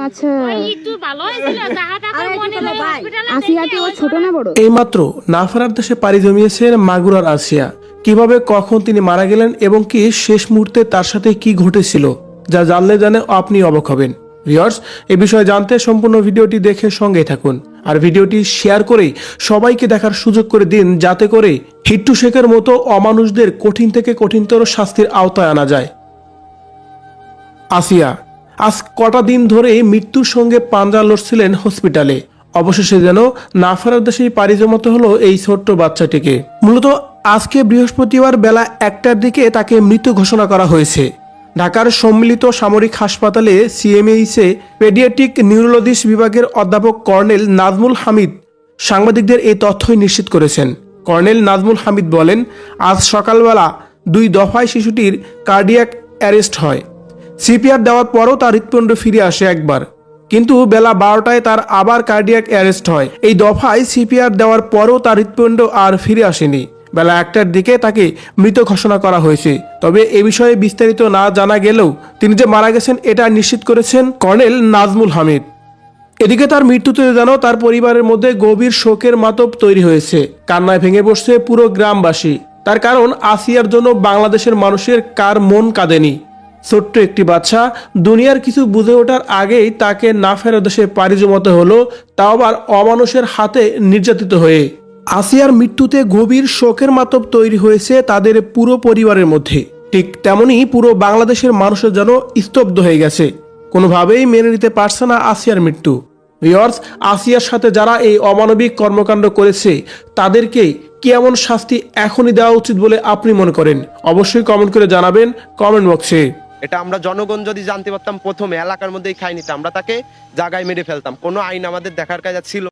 আচ্ছা আসিয়া কি ও ছোট না বড়? এইমাত্র না ফেরার দেশে পাড়ি জমিয়েছেন মাগুরার আসিয়া। কিভাবে কখন তিনি মারা গেলেন এবং কি শেষ মুহূর্তে তার সাথে কি ঘটেছিল যা জানলে জানে আপনি অবাক হবেন। ভিউয়ার্স, এই বিষয়ে জানতে সম্পূর্ণ ভিডিওটি দেখে সঙ্গেই থাকুন আর ভিডিওটি শেয়ার করে সবাইকে দেখার সুযোগ করে দিন, যাতে করে হিট্টু শেখের মতো অমানুষদের কঠিন থেকে কঠিনতর শাস্তির আওতায় আনা যায়। আসিয়া আজ কটা দিন ধরে মৃত্যুর সঙ্গে পাঞ্জা লড়ছিলেন হসপিটালে। অবশেষে যেন না ফেরার দেশেই পাড়ি জমাতে হলো এই ছোট্ট বাচ্চাটিকে। মূলত আজকে বৃহস্পতিবার বেলা 1টার দিকে তাকে মৃত ঘোষণা করা হয়েছে। ঢাকার সম্মিলিত সামরিক হাসপাতালে সিএমএইচে পেডিয়াট্রিক নিউরোলজিস্ট বিভাগের অধ্যাপক কর্নেল নাজমুল হামিদ সাংবাদিকদের এই তথ্যই নিশ্চিত করেছেন। কর্নেল নাজমুল হামিদ বলেন, আজ সকালবেলা 2 দফায় শিশুটির কার্ডিয়াক অ্যারেস্ট হয়। সিপিআর দেওয়ার পরও তার হৃৎপিণ্ড ফিরে আসে একবার, কিন্তু বেলা 12টায় তার আবার কার্ডিয়াক অ্যারেস্ট হয়। এই দফায় সিপিআর দেওয়ার পরও তার হৃৎপিণ্ড আর ফিরে আসেনি। বেলা 1টার দিকে তাকে মৃত ঘোষণা করা হয়েছে। তবে এ বিষয়ে বিস্তারিত না জানা গেলেও তিনি যে মারা গেছেন এটা নিশ্চিত করেছেন কর্নেল নাজমুল হামিদ। এদিকে তার মৃত্যুতে যেন তার পরিবারের মধ্যে গভীর শোকের মাতব তৈরি হয়েছে। কান্নায় ভেঙে পড়ছে পুরো গ্রামবাসী। তার কারণ আসিয়ার জন্য বাংলাদেশের মানুষের কার মন কাঁদেনি। ছোট্ট একটি বাচ্চা দুনিয়ার কিছু বুঝে ওঠার আগেই তাকে না ফেরার দেশে পাড়ি জমাতে হলো, তাও আবার অমানুষের হাতে নির্যাতিত হয়ে। আসিয়ার মৃত্যুতে গভীর শোকের মাতব তৈরি হয়েছে তাদের পুরো পরিবারের মধ্যে। ঠিক তেমনই পুরো বাংলাদেশের মানুষের যেন স্তব্ধ হয়ে গেছে। কোনোভাবেই মেনে নিতে পারছে না আসিয়ার মৃত্যু। ভিউয়ার্স, আসিয়ার সাথে যারা এই অমানবিক কর্মকাণ্ড করেছে তাদেরকে কি এমন শাস্তি এখনই দেওয়া উচিত বলে আপনি মনে করেন? অবশ্যই কমেন্ট করে জানাবেন কমেন্ট বক্সে। এটা আমরা জনগণ যদি জানতে পারতাম প্রথমে এলাকার মধ্যেই খাই নিতাম, আমরা তাকে জায়গায় মেরে ফেলতাম। কোনো আইন আমাদের দেখার কাজ ছিল